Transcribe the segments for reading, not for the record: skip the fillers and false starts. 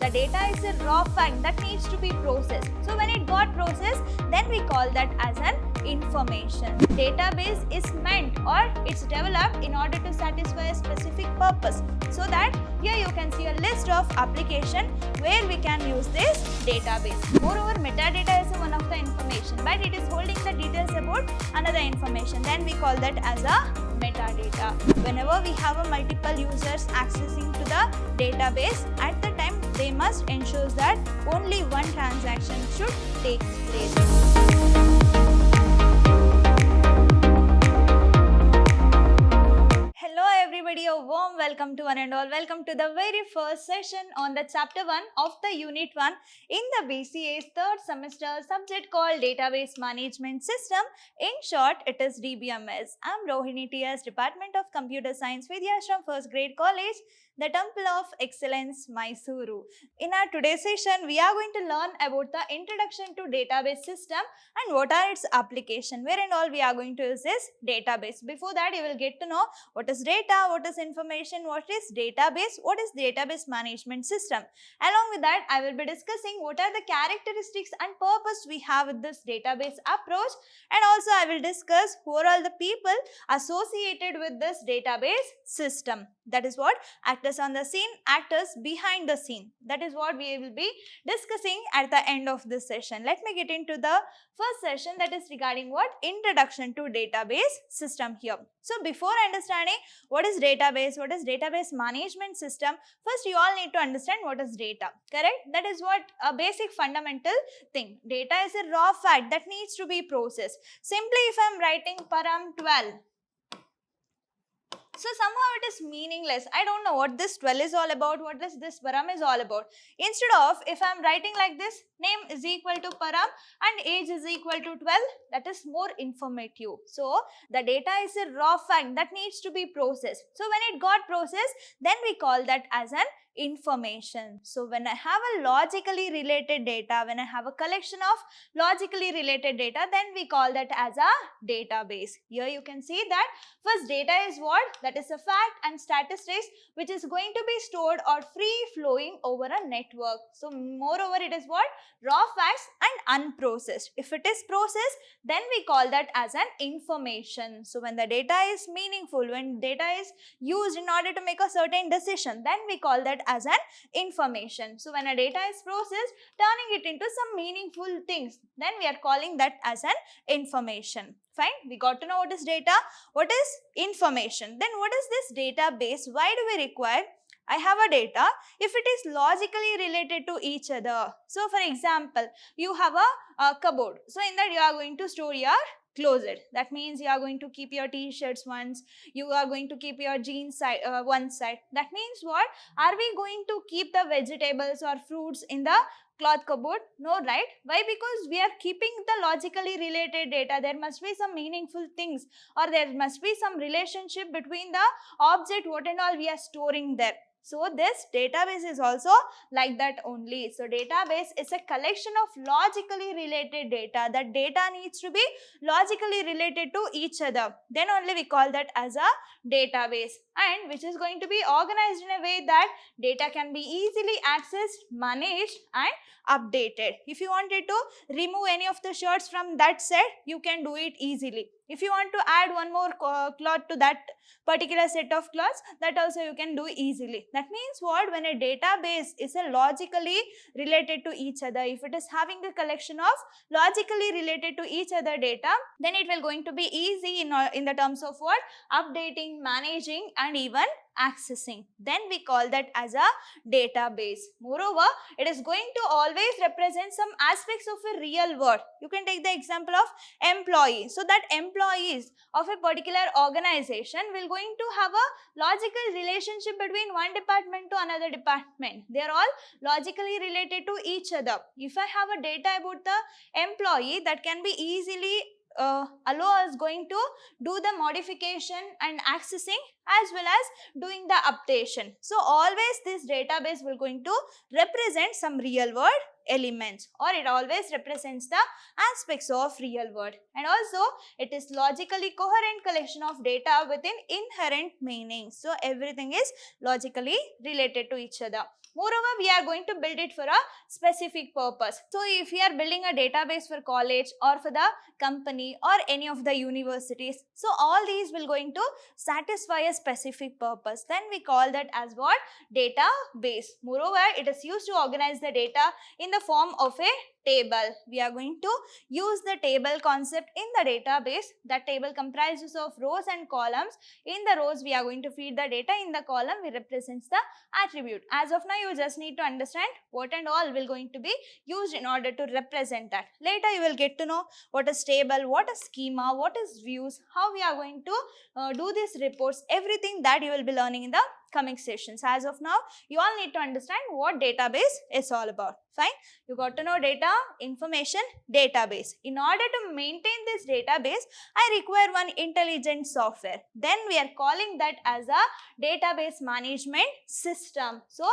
The data is a raw fact that needs to be processed. So when it got processed, then we call that as an information. Database is meant or it's developed in order to satisfy a specific purpose. So that here you can see a list of application where we can use this database. Moreover, metadata is one of the information, but it is holding the details about another information. Then we call that as a metadata. Whenever we have a multiple users accessing to the database, at the time they must ensure that only one transaction should take place. Everybody, a warm welcome to one and all. Welcome to the very first session on the chapter 1 of the unit 1 in the B.Ca.'s third semester subject called Database Management System. In short, it is DBMS. I am Rohini TS, Department of Computer Science, Vidhyaashram, First Grade College, the Temple of Excellence, MYSURU. In our today's session, we are going to learn about the introduction to database system and what are its application, where and all we are going to use this database. Before that, you will get to know what is data, what is information, what is database, what is database management system. Along with that, I will be discussing what are the characteristics and purpose we have with this database approach, and also I will discuss who are all the people associated with this database system. That is what actors on the scene, actors behind the scene. That is what we will be discussing at the end of this session. Let me get into the first session, that is regarding what? Introduction to database system here. So before understanding what is database management system, first you all need to understand what is data, correct? That is what a basic fundamental thing. Data is a raw fact that needs to be processed. Simply if I am writing param 12, so somehow it is meaningless. I don't know what this 12 is all about, what this param is all about. Instead of, if I am writing like this, name is equal to param and age is equal to 12, that is more informative. So the data is a raw fact that needs to be processed. So when it got processed, then we call that as an information. So when I have a logically related data, when I have a collection of logically related data, then we call that as a database. Here you can see that first data is what? That is a fact and statistics which is going to be stored or free flowing over a network. So moreover, it is what? Raw facts and unprocessed. If it is processed, then we call that as an information. So when the data is meaningful, when data is used in order to make a certain decision, then we call that as an information. So when a data is processed, turning it into some meaningful things, then we are calling that as an information. Fine, we got to know what is data, what is information. Then what is this database? Why do we require? I have a data if it is logically related to each other. So for example, you have a cupboard. So in that you are going to store your closet. That means you are going to keep your t-shirts once, you are going to keep your jeans one side. That means what? Are we going to keep the vegetables or fruits in the cloth cupboard? No, right? Why? Because we are keeping the logically related data. There must be some meaningful things or there must be some relationship between the object, what and all we are storing there. So this database is also like that only. So database is a collection of logically related data. That data needs to be logically related to each other. Then only we call that as a database, and which is going to be organized in a way that data can be easily accessed, managed and updated. If you wanted to remove any of the shirts from that set, you can do it easily. If you want to add one more cloth to that particular set of cloths, that also you can do easily. That means what? When a database is a logically related to each other, if it is having a collection of logically related to each other data, then it will going to be easy in the terms of what? Updating, managing and even accessing. Then we call that as a database. Moreover, it is going to always represent some aspects of a real world. You can take the example of employee. So that employees of a particular organization will going to have a logical relationship between one department to another department. They are all logically related to each other. If I have a data about the employee, that can be easily allow us going to do the modification and accessing as well as doing the updation. So always this database will going to represent some real world elements, or it always represents the aspects of real world, and also it is logically coherent collection of data with an inherent meaning. So everything is logically related to each other. Moreover, we are going to build it for a specific purpose. So if we are building a database for college or for the company or any of the universities, so all these will going to satisfy a specific purpose. Then we call that as what? Database. Moreover, it is used to organize the data in the form of a table. We are going to use the table concept in the database. That table comprises of rows and columns. In the rows, we are going to feed the data. In the column, we represents the attribute. As of now, you just need to understand what and all will going to be used in order to represent that. Later, you will get to know what is table, what is schema, what is views, how we are going to do these reports, everything that you will be learning in the coming sessions. As of now, you all need to understand what database is all about. Fine. You got to know data, information, database. In order to maintain this database, I require one intelligent software. Then we are calling that as a database management system. So,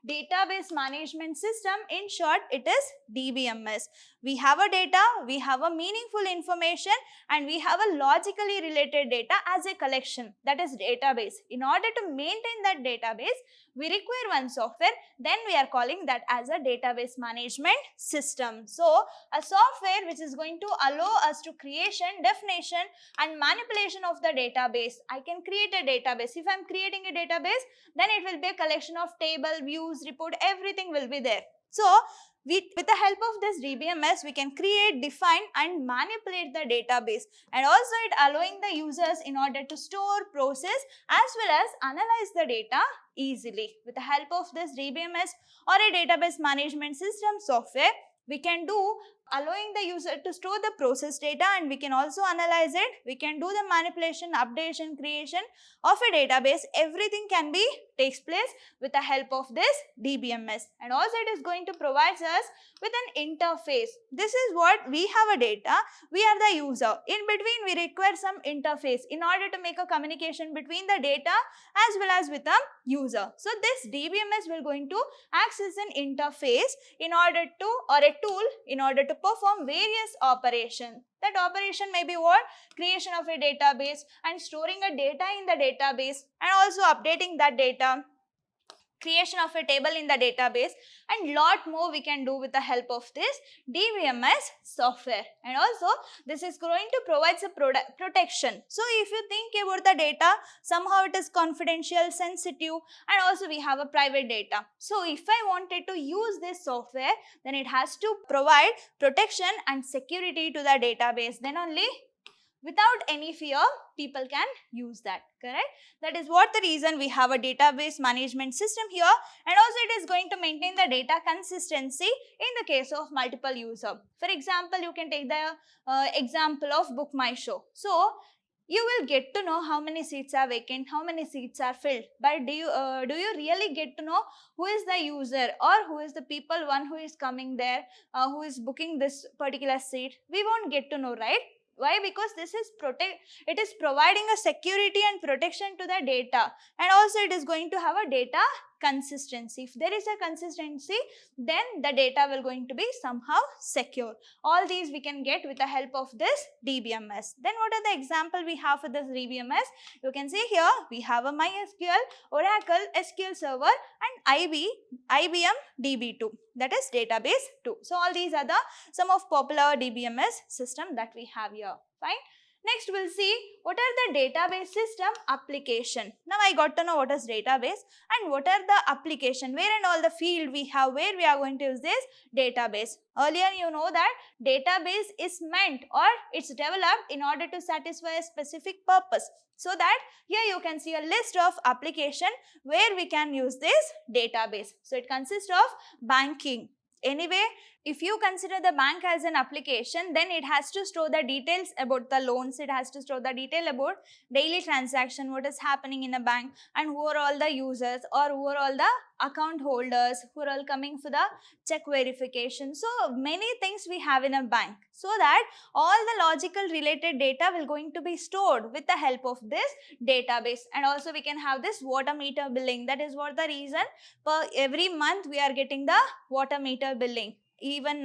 database management system, in short, it is DBMS. We have a data, we have a meaningful information, and we have a logically related data as a collection, that is database. In order to maintain that database, we require one software, then we are calling that as a database management system. So, a software which is going to allow us to creation, definition and manipulation of the database. I can create a database. If I am creating a database, then it will be a collection of table, views, report, everything will be there. So, with the help of this DBMS, we can create, define and manipulate the database, and also it allowing the users in order to store, process as well as analyze the data easily. With the help of this DBMS or a database management system software, we can do allowing the user to store the process data, and we can also analyze it. We can do the manipulation, updation, creation of a database. Everything can be takes place with the help of this DBMS, and also it is going to provide us with an interface. This is what we have a data, we are the user. In between, we require some interface in order to make a communication between the data as well as with the user. So, this DBMS will going to act as an interface in order to, or a tool in order to perform various operations. That operation may be what? Creation of a database and storing a data in the database and also updating that data, creation of a table in the database, and lot more we can do with the help of this DBMS software. And also this is going to provide some protection. So if you think about the data, somehow it is confidential, sensitive, and also we have a private data. So if I wanted to use this software, then it has to provide protection and security to the database. Then only without any fear, people can use that, correct? That is what the reason we have a database management system here, and also it is going to maintain the data consistency in the case of multiple user. For example, you can take the example of Book My Show. So, you will get to know how many seats are vacant, how many seats are filled, but do you really get to know who is the user or who is the people, one who is coming there, who is booking this particular seat? We won't get to know, right? Why? Because this is it is providing a security and protection to the data, and also it is going to have a data consistency. If there is a consistency, then the data will going to be somehow secure. All these we can get with the help of this DBMS. Then what are the example we have for this DBMS? You can see here we have a MySQL, Oracle, SQL Server and IBM DB2, that is database 2. So all these are the some of popular DBMS system that we have here. Fine. Next, we'll see what are the database system application. Now, I got to know what is database and what are the application, where and all the field we have, where we are going to use this database. Earlier, you know that database is meant or it's developed in order to satisfy a specific purpose. So that here you can see a list of application where we can use this database. So, it consists of banking. Anyway, if you consider the bank as an application, then it has to store the details about the loans, it has to store the detail about daily transaction, what is happening in a bank, and who are all the users or who are all the account holders, who are all coming for the check verification. So many things we have in a bank, so that all the logical related data will going to be stored with the help of this database. And also we can have this water meter billing. That is what the reason per every month we are getting the water meter billing, even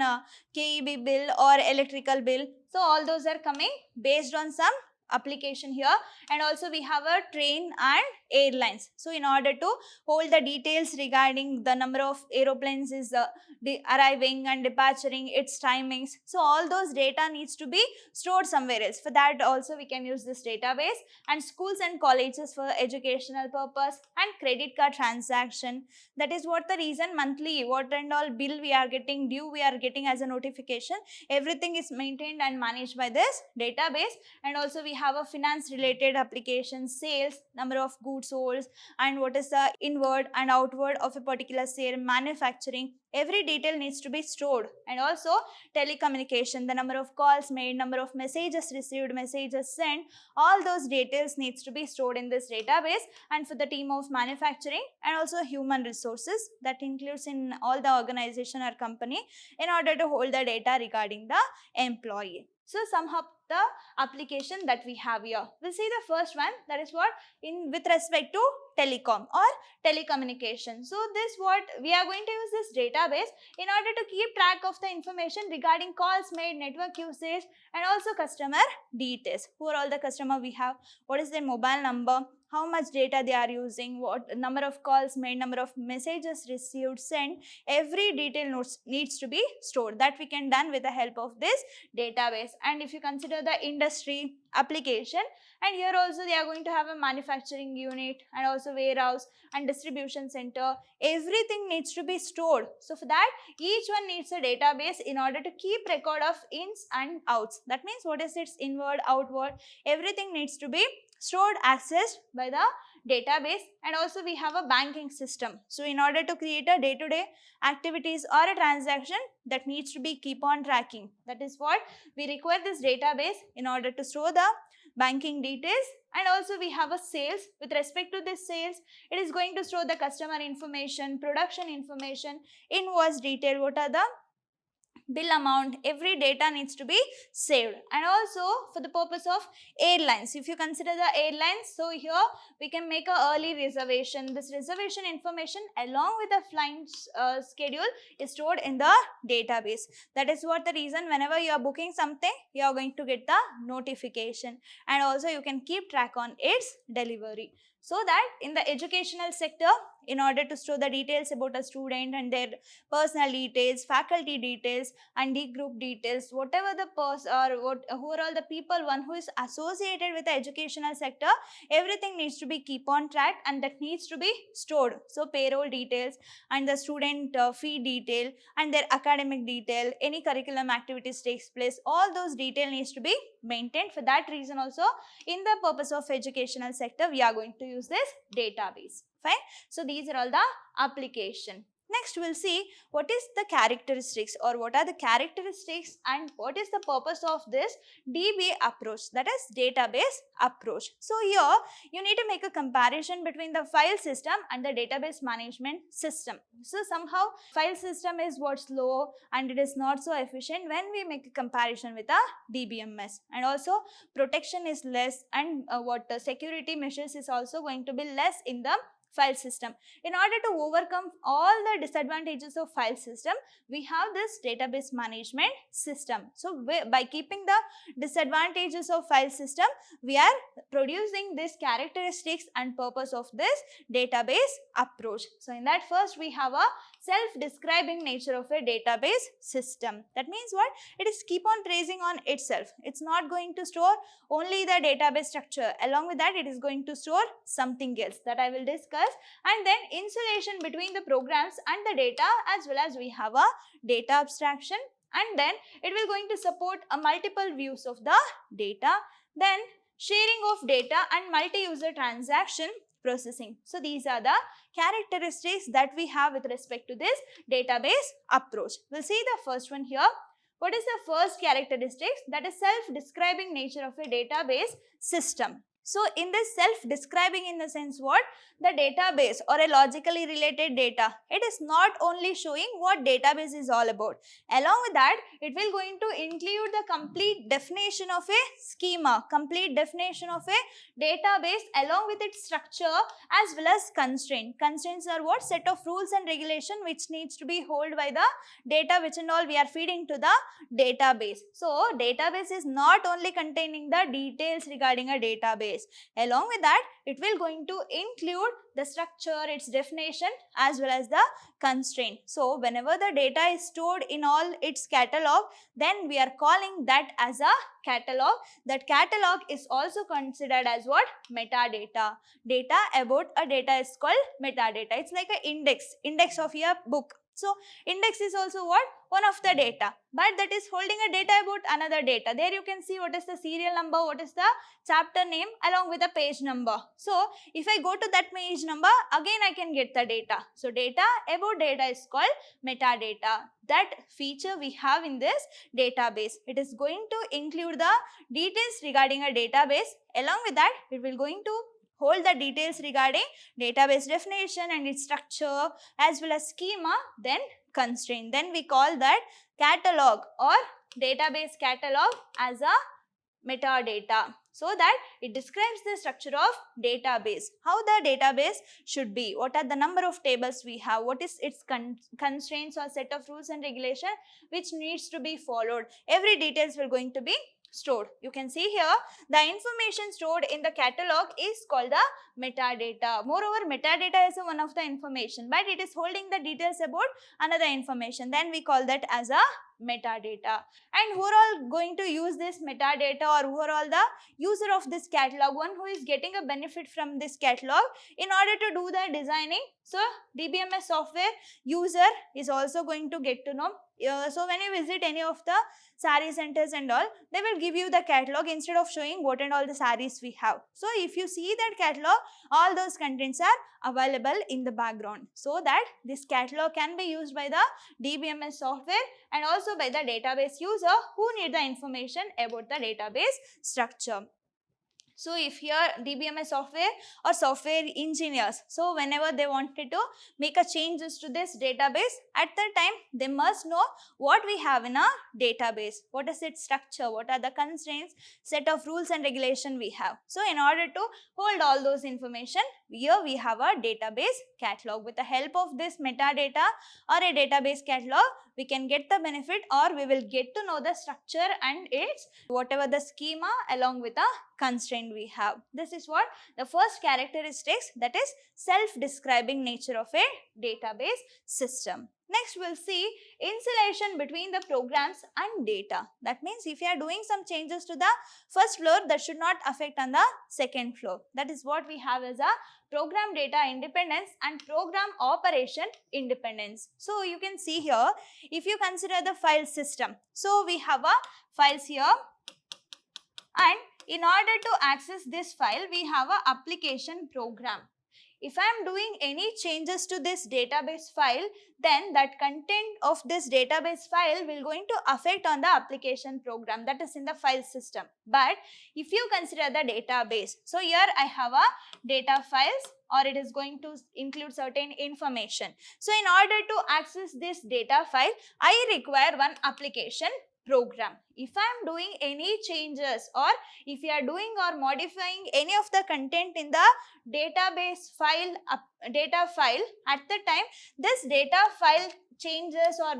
KEB bill or electrical bill. So all those are coming based on some application here, and also we have a train and airlines. So in order to hold the details regarding the number of aeroplanes is arriving and departing, its timings, so all those data needs to be stored somewhere else. For that also we can use this database. And schools and colleges for educational purpose, and credit card transaction, that is what the reason monthly what and all bill we are getting due, we are getting as a notification, everything is maintained and managed by this database. And also we have a finance related applications, sales, number of goods sold, and what is the inward and outward of a particular sale, manufacturing, every detail needs to be stored. And also telecommunication, the number of calls made, number of messages received, messages sent, all those details needs to be stored in this database. And for the team of manufacturing and also human resources, that includes in all the organization or company, in order to hold the data regarding the employee. So somehow the application that we have here, we'll see the first one, that is what in with respect to telecom or telecommunication. So this what we are going to use this database in order to keep track of the information regarding calls made, network usage, and also customer details. Who are all the customer we have, what is their mobile number, how much data they are using, what number of calls made, number of messages received, sent, every detail needs to be stored. That we can done with the help of this database. And if you consider the industry application, and here also they are going to have a manufacturing unit and also warehouse and distribution center, everything needs to be stored. So for that each one needs a database in order to keep record of ins and outs. That means what is its inward, outward, everything needs to be stored, accessed by the database. And also we have a banking system. So in order to create a day-to-day activities or a transaction, that needs to be keep on tracking. That is what we require this database in order to store the banking details. And also we have a sales. With respect to this sales, it is going to store the customer information, production information, invoice detail, what are the bill amount, every data needs to be saved. And also for the purpose of airlines, if you consider the airlines, so here we can make a early reservation. This reservation information along with the flight schedule is stored in the database. That is what the reason whenever you are booking something, you are going to get the notification, and also you can keep track on its delivery. So that in the educational sector, in order to store the details about a student and their personal details, faculty details, and the group details, whatever the who are all the people one who is associated with the educational sector, everything needs to be keep on track and that needs to be stored. So payroll details and the student fee detail and their academic detail, any curriculum activities takes place, all those detail needs to be maintained. For that reason also, in the purpose of educational sector, we are going to use this database. Fine. So these are all the application. Next we'll see what is the characteristics or what are the characteristics and what is the purpose of this DB approach, that is database approach. So here you need to make a comparison between the file system and the database management system. So somehow file system is what's slow and it is not so efficient when we make a comparison with a DBMS, and also protection is less, and security measures is also going to be less in the file system. In order to overcome all the disadvantages of file system, we have this database management system. So by keeping the disadvantages of file system, we are producing these characteristics and purpose of this database approach. So in that first we have a self-describing nature of a database system. That means what? It is keep on tracing on itself. It's not going to store only the database structure. Along with that, it is going to store something else that I will discuss. And then insulation between the programs and the data, as well as we have a data abstraction, and then it will going to support a multiple views of the data, then sharing of data and multi-user transaction processing. So these are the characteristics that we have with respect to this database approach. We'll see the first one here. What is the first characteristics? That is self-describing nature of a database system. So in this self-describing in the sense what? The database or a logically related data. It is not only showing what database is all about. Along with that, it will going to include the complete definition of a schema, complete definition of a database along with its structure as well as constraint. Constraints are what? Set of rules and regulation which needs to be held by the data which and all we are feeding to the database. So database is not only containing the details regarding a database. Along with that, it will going to include the structure, its definition as well as the constraint. So whenever the data is stored in all its catalog, then we are calling that as a catalog. That catalog is also considered as what? Metadata. Data about a data is called metadata. It's like an index of your book. So index is also what? One of the data, but that is holding a data about another data. There you can see what is the serial number, what is the chapter name along with the page number. So if I go to that page number, again I can get the data. So data about data is called metadata. That feature we have in this database. It is going to include the details regarding a database. Along with that, it will going to hold the details regarding database definition and its structure as well as schema, then constraint. Then we call that catalog or database catalog as a metadata, so that it describes the structure of database, how the database should be, what are the number of tables we have, what is its constraints or set of rules and regulation which needs to be followed. Every details will going to be stored. You can see here the information stored in the catalog is called the metadata. Moreover, metadata is one of the information, but it is holding the details about another information. Then we call that as a metadata. And who are all going to use this metadata, or who are all the user of this catalog, one who is getting a benefit from this catalog in order to do the designing. So DBMS software user is also going to get to know. So when you visit any of the saree centers and all, they will give you the catalog instead of showing what and all the sarees we have. So if you see that catalog, all those contents are available in the background, so that this catalog can be used by the DBMS software and also by the database user who need the information about the database structure. So if here DBMS software or software engineers, so whenever they wanted to make a changes to this database, at that time they must know what we have in a database, what is its structure, what are the constraints, set of rules and regulation we have. So in order to hold all those information, here we have a database catalog. With the help of this metadata or a database catalog, we can get the benefit, or we will get to know the structure and its whatever the schema along with a constraint we have. This is what the first characteristics, that is self-describing nature of a database system. Next, we'll see insulation between the programs and data. That means if you are doing some changes to the first floor, that should not affect on the second floor. That is what we have as a program data independence and program operation independence. So you can see here, if you consider the file system, so we have a files here, and in order to access this file, we have a application program. If I am doing any changes to this database file, then that content of this database file will going to affect on the application program, that is in the file system. But if you consider the database, so here I have a data files, or it is going to include certain information. So in order to access this data file, I require one application program. If I am doing any changes, or if you are doing or modifying any of the content in the database file, data file, at the time this data file changes or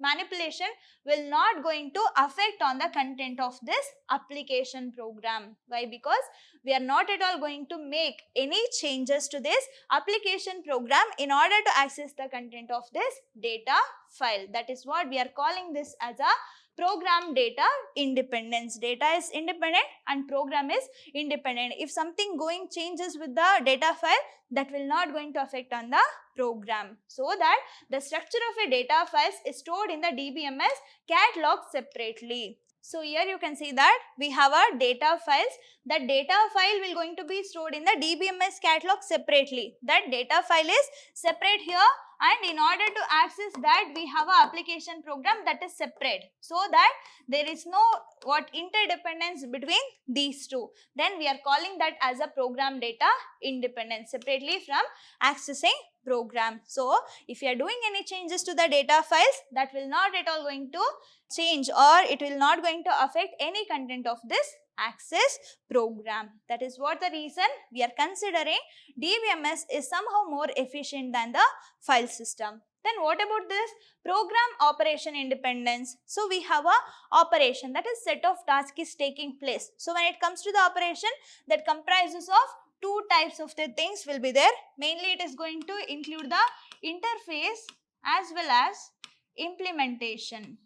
manipulation will not going to affect on the content of this application program. Why? Because we are not at all going to make any changes to this application program in order to access the content of this data file. That is what we are calling this as a program data independence. Data is independent and program is independent. If something going changes with the data file, that will not going to affect on the program. So that the structure of a data files is stored in the DBMS catalog separately. So here you can see that we have our data files. That data file will going to be stored in the DBMS catalog separately. That data file is separate here, and in order to access that we have a application program that is separate, so that there is no interdependence between these two. Then we are calling that as a program data independent, separately from accessing program. So if you are doing any changes to the data files, that will not at all going to change, or it will not going to affect any content of this access program. That is what the reason we are considering DBMS is somehow more efficient than the file system. Then what about this program operation independence? So we have a operation, that is set of tasks is taking place. So when it comes to the operation, that comprises of two types of the things will be there. Mainly it is going to include the interface as well as implementation.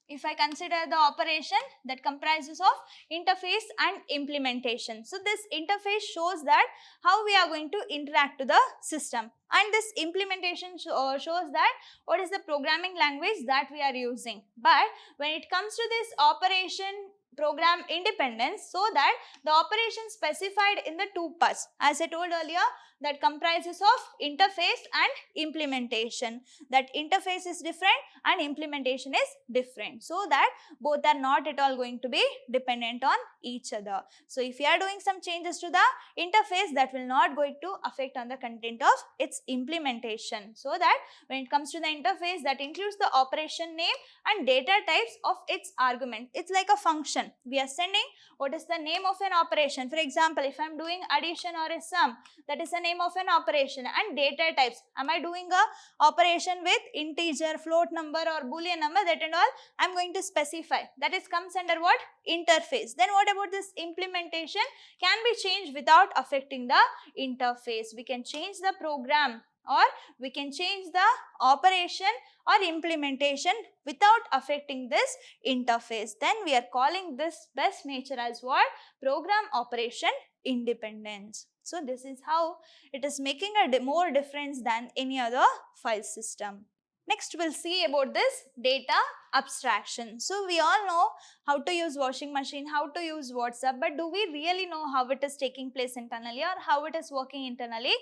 If I consider the operation, that comprises of interface and implementation. So this interface shows that how we are going to interact to the system, and this implementation shows that what is the programming language that we are using. But when it comes to this operation program independence, so that the operation specified in the two parts, as I told earlier, that comprises of interface and implementation. That interface is different and implementation is different, so that both are not at all going to be dependent on each other. So if you are doing some changes to the interface, that will not going to affect on the content of its implementation. So that when it comes to the interface, that includes the operation name and data types of its argument. It's like a function. We are sending what is the name of an operation. For example, if I am doing addition or a sum, that is the name of an operation, and data types. Am I doing a operation with integer, float number or boolean number? That and all I am going to specify. That is comes under what? Interface. Then what about this implementation? Can be changed without affecting the interface. We can change the program, or we can change the operation or implementation without affecting this interface. Then we are calling this best nature as what? Program operation independence. So this is how it is making a more difference than any other file system. Next we'll see about this data abstraction. So we all know how to use washing machine, how to use WhatsApp, but do we really know how it is taking place internally or how it is working internally?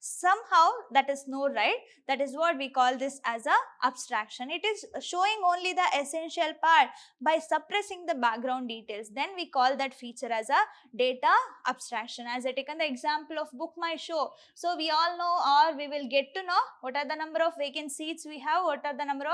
Somehow that is no, right? That is what we call this as a abstraction. It is showing only the essential part by suppressing the background details. Then we call that feature as a data abstraction. As I taken the example of Book My Show. So we all know, or we will get to know what are the number of vacant seats we have, what are the number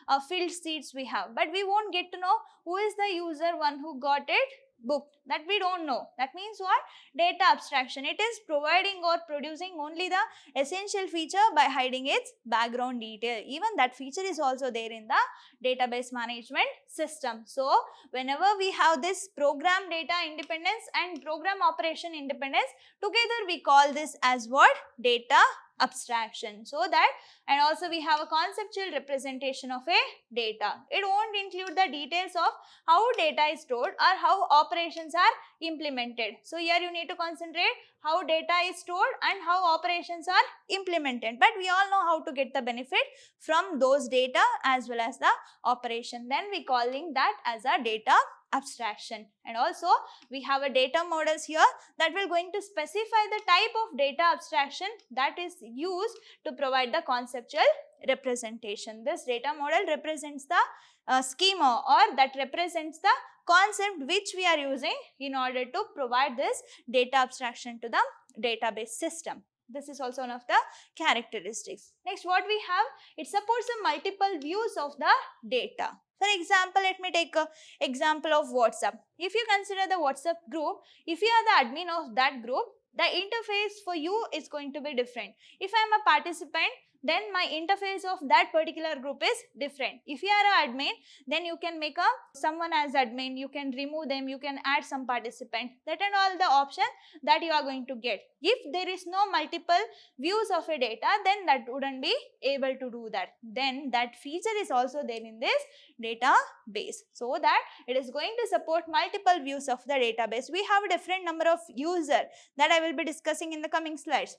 of filled seats we have. But we won't get to know who is the user one who got it booked. That we don't know. That means what? Data abstraction. It is providing or producing only the essential feature by hiding its background detail. Even that feature is also there in the database management system. So whenever we have this program data independence and program operation independence, together we call this as what? Data abstraction. So that, and also we have a conceptual representation of a data. It won't include the details of how data is stored or how operations are implemented. So here you need to concentrate how data is stored and how operations are implemented. But we all know how to get the benefit from those data as well as the operation. Then we calling that as a data abstraction. And also we have a data models here that will going to specify the type of data abstraction that is used to provide the conceptual representation. This data model represents the schema, or that represents the concept which we are using in order to provide this data abstraction to the database system. This is also one of the characteristics. Next, what we have, it supports the multiple views of the data. For example, let me take an example of WhatsApp. If you consider the WhatsApp group, if you are the admin of that group, the interface for you is going to be different. If I am a participant, then my interface of that particular group is different. If you are an admin, then you can make someone as admin, you can remove them, you can add some participant. That and all the option that you are going to get. If there is no multiple views of a data, then that wouldn't be able to do that. Then that feature is also there in this database, so that it is going to support multiple views of the database. We have a different number of users that I will be discussing in the coming slides.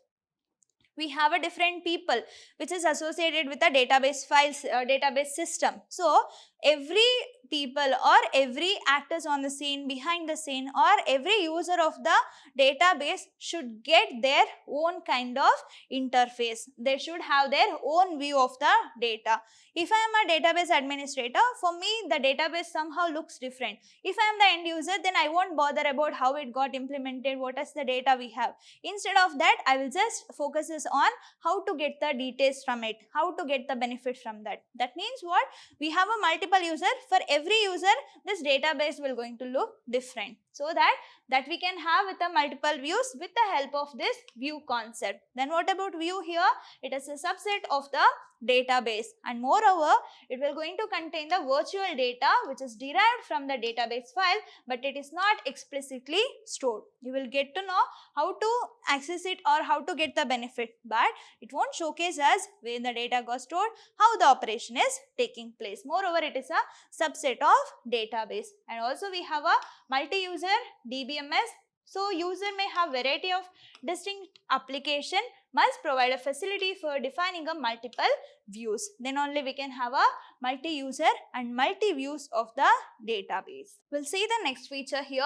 we have a different people which is associated with a database files, database system. So every people or every actors on the scene, behind the scene, or every user of the database should get their own kind of interface. They should have their own view of the data. If I am a database administrator, for me the database somehow looks different. If I am the end user, then I won't bother about how it got implemented, what is the data we have. Instead of that, I will just focus on how to get the details from it, how to get the benefit from that. That means what? We have a multiple user. For every user, this database will going to look different, so that we can have with the multiple views with the help of this view concept. Then what about view here? It is a subset of the database, and moreover it will going to contain the virtual data which is derived from the database file, but it is not explicitly stored. You will get to know how to access it or how to get the benefit, but it won't showcase us where the data got stored, how the operation is taking place. Moreover, it is a subset of database. And also we have a multi-user DBMS. So user may have variety of distinct application, must provide a facility for defining a multiple views. Then only we can have a multi-user and multi-views of the database. We'll see the next feature here,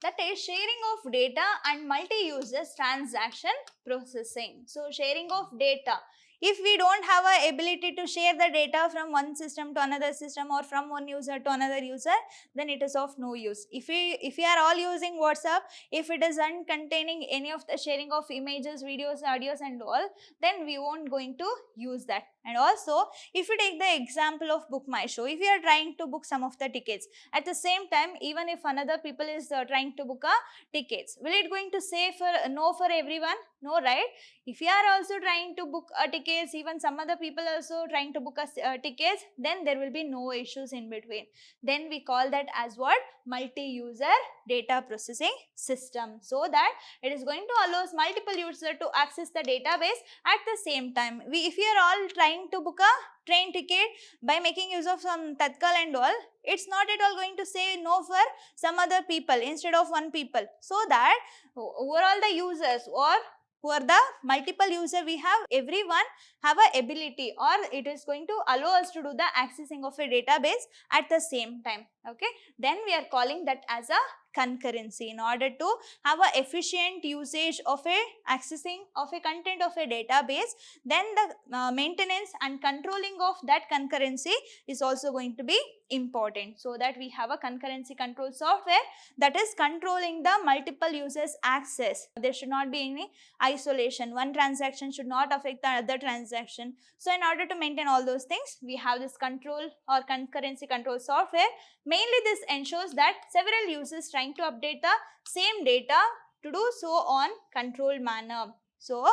that is sharing of data and multi-users transaction processing. So sharing of data. If we don't have a ability to share the data from one system to another system or from one user to another user, then it is of no use. If we are all using WhatsApp, if it is containing any of the sharing of images, videos, audios and all, then we won't going to use that. And also, if you take the example of Book My Show, if you are trying to book some of the tickets, at the same time, even if another people is trying to book a tickets, will it going to say for no for everyone? No, right? If you are also trying to book a tickets, even some other people also trying to book a tickets, then there will be no issues in between. Then we call that as what? Multi-user data processing system, so that it is going to allow multiple users to access the database at the same time. If we are all trying to book a train ticket by making use of some Tatkal and all, it's not at all going to say no for some other people instead of one people, so that overall the users or who are the multiple user we have, everyone have a ability, or it is going to allow us to do the accessing of a database at the same time. Okay, then we are calling that as a concurrency. In order to have a efficient usage of a accessing of a content of a database, then the maintenance and controlling of that concurrency is also going to be important, so that we have a concurrency control software that is controlling the multiple users access. There should not be any isolation. One transaction should not affect the other transaction. So in order to maintain all those things, we have this control or concurrency control software. Mainly this ensures that several users trying to update the same data to do so on controlled manner. So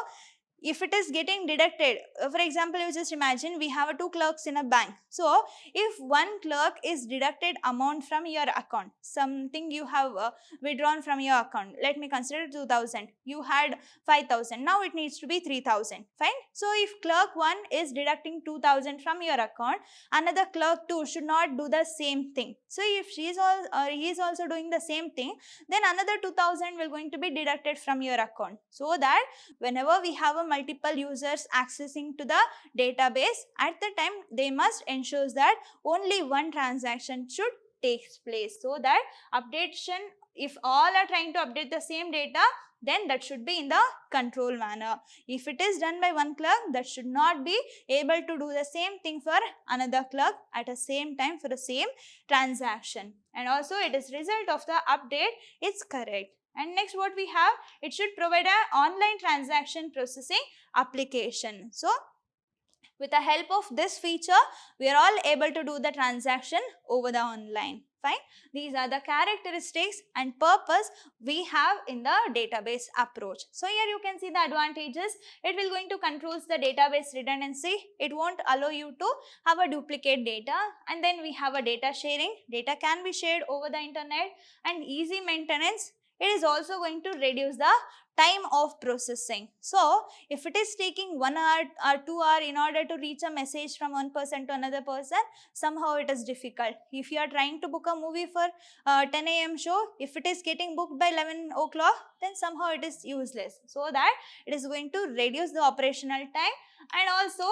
if it is getting deducted, for example, you just imagine we have two clerks in a bank. So if one clerk is deducted amount from your account, something you have withdrawn from your account, let me consider 2000, you had 5000, now it needs to be 3000, fine. So if clerk 1 is deducting 2000 from your account, another clerk 2 should not do the same thing. So if he is also doing the same thing, then another 2000 will going to be deducted from your account, so that whenever we have a multiple users accessing to the database, at the time they must ensure that only one transaction should take place, so that updation, if all are trying to update the same data, then that should be in the control manner. If it is done by one clerk, that should not be able to do the same thing for another clerk at the same time for the same transaction. And also it is result of the update, it's correct. And next what we have, it should provide an online transaction processing application. So with the help of this feature, we are all able to do the transaction over the online. Fine. These are the characteristics and purpose we have in the database approach. So here you can see the advantages. It will going to controls the database redundancy. It won't allow you to have a duplicate data. And then we have a data sharing. Data can be shared over the internet and easy maintenance. it is also going to reduce the time of processing. So if it is taking 1 hour or 2 hours in order to reach a message from one person to another person, somehow it is difficult. If you are trying to book a movie for 10 a.m. show, if it is getting booked by 11 o'clock, then somehow it is useless. So that it is going to reduce the operational time, and also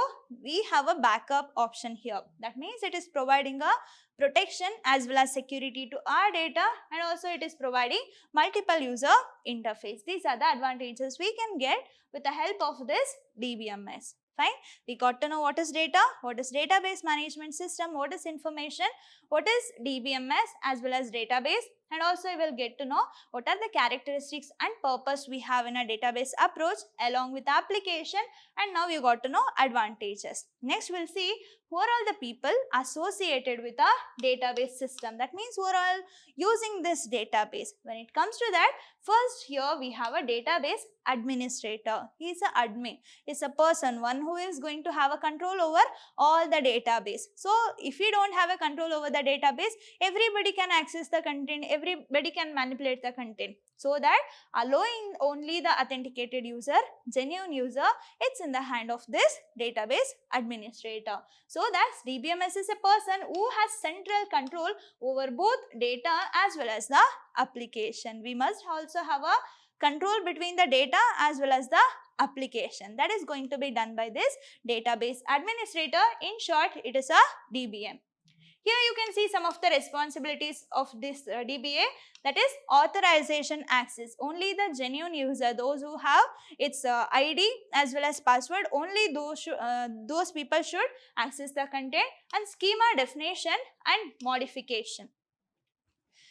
we have a backup option here. That means it is providing a protection as well as security to our data, and also it is providing multiple user interface. These are the advantages we can get with the help of this DBMS. Fine. We got to know what is data, what is database management system, what is information, what is DBMS as well as database, and also we will get to know what are the characteristics and purpose we have in a database approach along with application, and now you got to know advantages. Next we'll see who are all the people associated with a database system. That means who are all using this database. When it comes to that, first here we have a database administrator. He is a admin. Is a person, one who is going to have a control over all the database. So if we don't have a control over the database, everybody can access the content, everybody can manipulate the content. So that allowing only the authenticated user, genuine user, it's in the hand of this database administrator. So that DBMS is a person who has central control over both data as well as the application. We must also have a control between the data as well as the application. That is going to be done by this database administrator. In short, it is a DBM. Here you can see some of the responsibilities of this DBA, that is authorization access. Only the genuine user, those who have its ID as well as password, only those people should access the content, and schema definition and modification.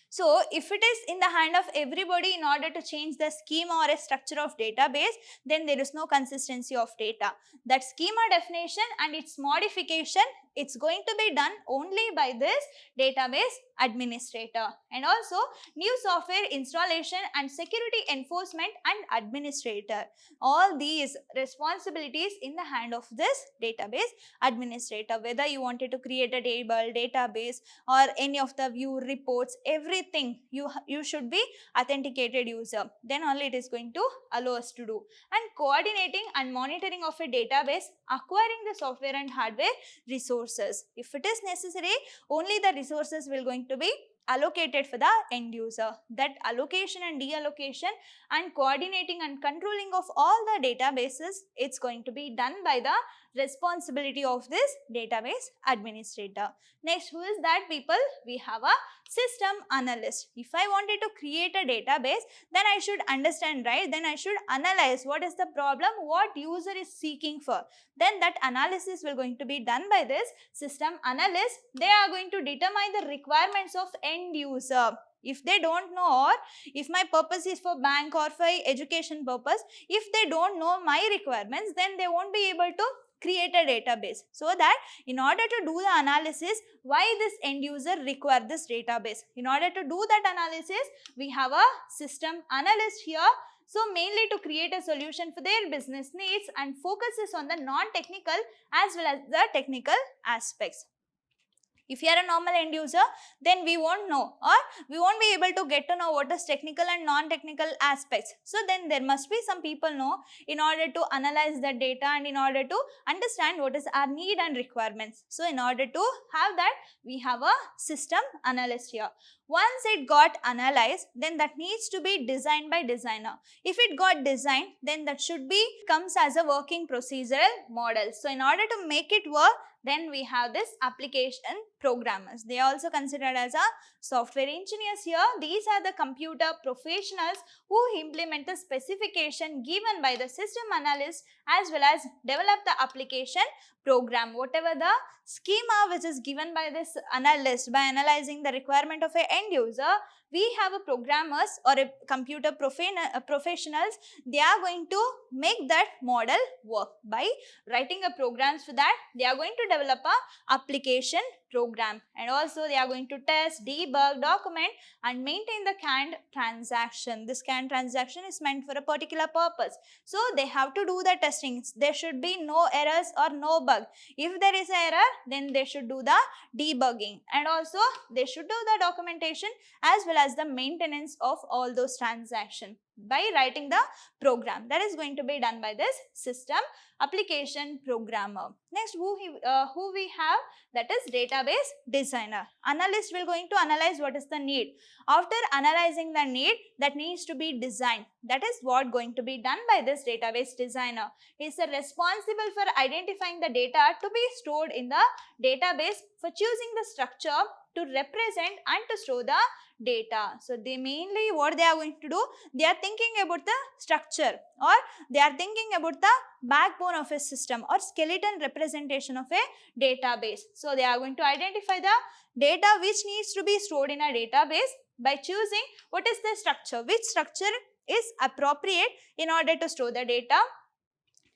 So if it is in the hand of everybody in order to change the schema or a structure of database, then there is no consistency of data. That schema definition and its modification, it's going to be done only by this database administrator. And also new software installation and security enforcement and administrator. All these responsibilities in the hand of this database administrator. Whether you wanted to create a table, database, or any of the view reports, everything you should be authenticated user. Then only it is going to allow us to do. And coordinating and monitoring of a database, acquiring the software and hardware resources. If it is necessary, only the resources will going to be allocated for the end user. That allocation and deallocation and coordinating and controlling of all the databases, it's going to be done by the responsibility of this database administrator. Next, who is that people? We have a system analyst. If I wanted to create a database, then I should understand, right? Then I should analyze what is the problem, what user is seeking for. Then that analysis will going to be done by this system analyst. They are going to determine the requirements of end user. If they don't know, or if my purpose is for bank or for education purpose, if they don't know my requirements, then they won't be able to create a database. So that in order to do the analysis, why this end user require this database, in order to do that analysis, we have a system analyst here. So mainly to create a solution for their business needs and focuses on the non-technical as well as the technical aspects. If you are a normal end user, then we won't know, or we won't be able to get to know what is technical and non-technical aspects. So then there must be some people know in order to analyze the data and in order to understand what is our need and requirements. So in order to have that, we have a system analyst here. Once it got analyzed, then that needs to be designed by designer. If it got designed, then that should be comes as a working procedural model. So in order to make it work, then we have this application programmers. They are also considered as a software engineers here. These are the computer professionals who implement the specification given by the system analyst as well as develop the application program. Whatever the schema which is given by this analyst by analyzing the requirement of an end user, we have a programmers or a computer professionals. They are going to make that model work by writing a programs for that. They are going to develop a application program, and also they are going to test, debug, document and maintain the canned transaction. This canned transaction is meant for a particular purpose. So they have to do the testing. There should be no errors or no bug. If there is an error, then they should do the debugging, and also they should do the documentation as well well as the maintenance of all those transactions by writing the program. That is going to be done by this system application programmer. Next, who we have, that is database designer. Analyst will going to analyze what is the need. After analyzing the need, that needs to be designed. That is what going to be done by this database designer. He is responsible for identifying the data to be stored in the database, for choosing the structure to represent and to store the data. So they mainly what they are going to do, they are thinking about the structure, or they are thinking about the backbone of a system or skeleton representation of a database. So they are going to identify the data which needs to be stored in a database by choosing what is the structure, which structure is appropriate in order to store the data.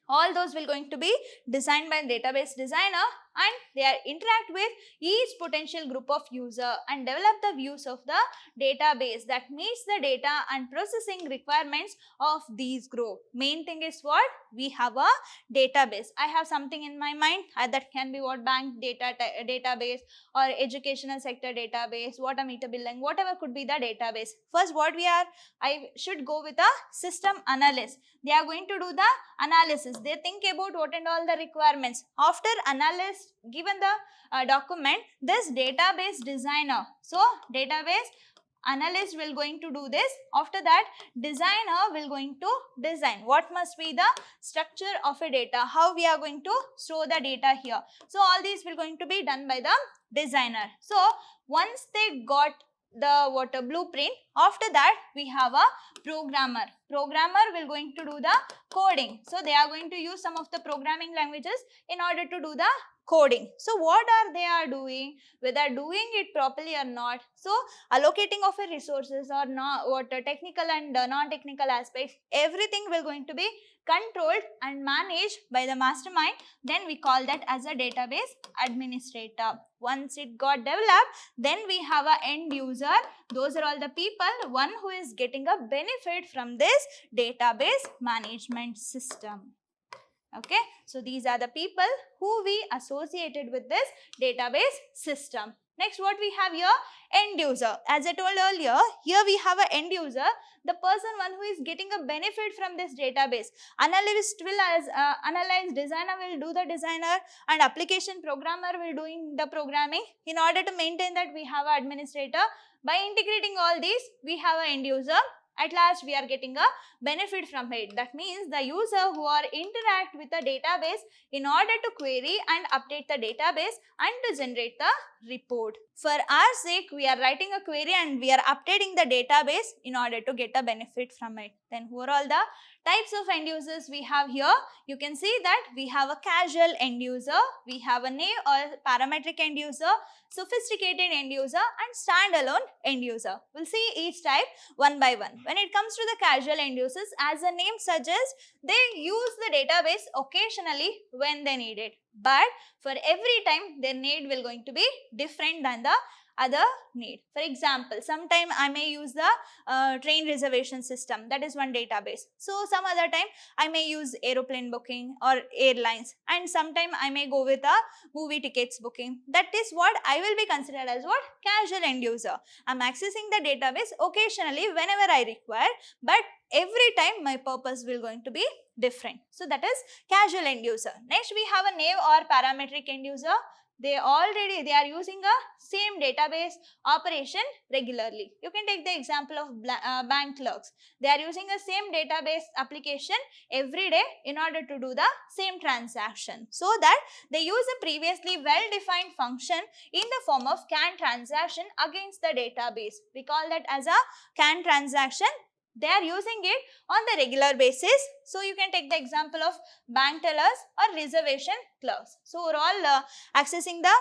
All those will going to be designed by database designer, and they are interact with each potential group of user and develop the views of the database that meets the data and processing requirements of these group. Main thing is what? We have a database. I have something in my mind that can be what? Bank data database or educational sector database, water meter billing, whatever could be the database. First what we are, I should go with a system analyst. They are going to do the analysis. They think about what and all the requirements. After analysis given the document, this database designer, so database analyst will going to do this. After that, designer will going to design what must be the structure of a data, how we are going to store the data here. So all these will going to be done by the designer. So once they got the blueprint, after that we have a programmer. Programmer will going to do the coding. So they are going to use some of the programming languages in order to do the coding. So what are they are doing, whether doing it properly or not. So allocating of a resources or not, what technical and non-technical aspects, everything will going to be controlled and managed by the mastermind. Then we call that as a database administrator. Once it got developed, then we have a end user. Those are all the people, one who is getting a benefit from this database management system. Okay, so these are the people who we associated with this database system. Next, what we have here, end user. As I told earlier, here we have an end user, the person one who is getting a benefit from this database. Analyst will analyze, designer will do the designer, and application programmer will doing the programming. In order to maintain that, we have an administrator. By integrating all these, we have an end user. At last, we are getting a benefit from it. That means the user who are interact with the database in order to query and update the database and to generate the report. For our sake, we are writing a query and we are updating the database in order to get a benefit from it. Then who are all the types of end users we have here? You can see that we have a casual end user, we have a naive or parametric end user, sophisticated end user, and standalone end user. We'll see each type one by one. When it comes to the casual end users, as the name suggests, they use the database occasionally when they need it. But for every time, their need will going to be different than the other need. For example, sometime I may use the train reservation system, that is one database. So some other time I may use aeroplane booking or airlines, and sometime I may go with a movie tickets booking. That is what I will be considered as what? Casual end user. I am accessing the database occasionally whenever I require, but every time my purpose will going to be different. So that is casual end user. Next we have a naive or parametric end user. They are using a same database operation regularly. You can take the example of bank clerks. They are using a same database application every day in order to do the same transaction, so that they use a previously well-defined function in the form of CAN transaction against the database. We call that as a CAN transaction. They are using it on the regular basis. So you can take the example of bank tellers or reservation clerks. So we're all accessing the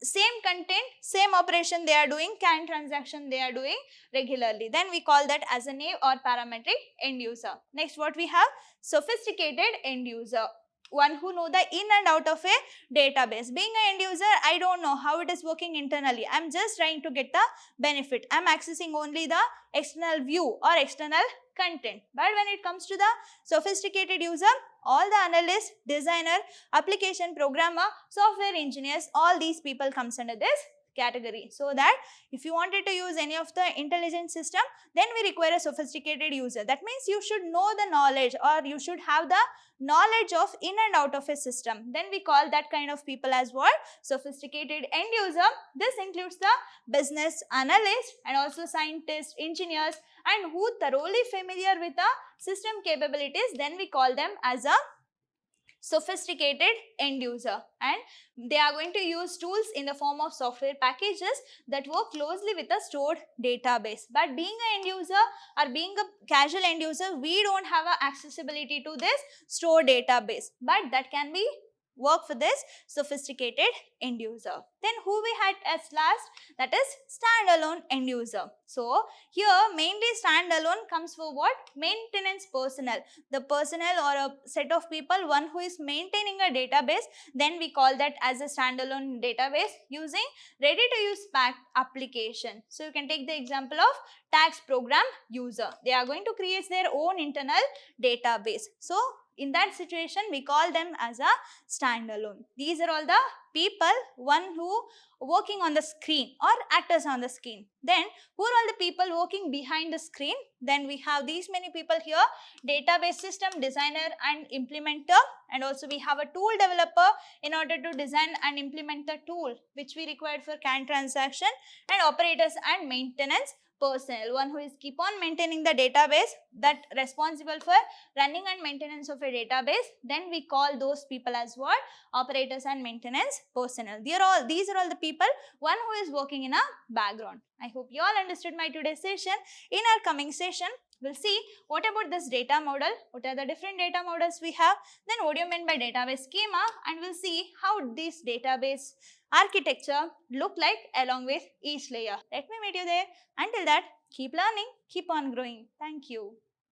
same content, same operation they are doing, CAN transaction they are doing regularly. Then we call that as a naive or parametric end user. Next, what we have? Sophisticated end user. One who know the in and out of a database. Being an end user, I don't know how it is working internally. I am just trying to get the benefit. I am accessing only the external view or external content. But when it comes to the sophisticated user, all the analysts, designer, application programmer, software engineers, all these people comes under this category. So that if you wanted to use any of the intelligent system, then we require a sophisticated user. That means you should know the knowledge, or you should have the knowledge of in and out of a system. Then we call that kind of people as what? Sophisticated end user. This includes the business analyst and also scientists, engineers, and who thoroughly familiar with the system capabilities. Then we call them as a sophisticated end user, and they are going to use tools in the form of software packages that work closely with a stored database. But being an end user or being a casual end user, we don't have a accessibility to this stored database, but that can be work for this sophisticated end user. Then who we had as last? That is standalone end user. So here mainly standalone comes for what? Maintenance personnel. The personnel or a set of people, one who is maintaining a database, then we call that as a standalone database using ready to use packed application. So you can take the example of tax program user. They are going to create their own internal database. So in that situation, we call them as a standalone. These are all the people, one who working on the screen or actors on the screen. Then who are all the people working behind the screen? Then we have these many people here: database system designer and implementer, and also we have a tool developer in order to design and implement the tool which we required for CAN transaction, and operators and maintenance personnel, one who is keep on maintaining the database, that responsible for running and maintenance of a database. Then we call those people as what? Operators and maintenance personnel. These are all the people, one who is working in a background. I hope you all understood my today's session. In our coming session, we'll see what about this data model, what are the different data models we have, then what do you mean by database schema, and we'll see how this database architecture look like along with each layer. Let me meet you there. Until that, keep learning, keep on growing. Thank you.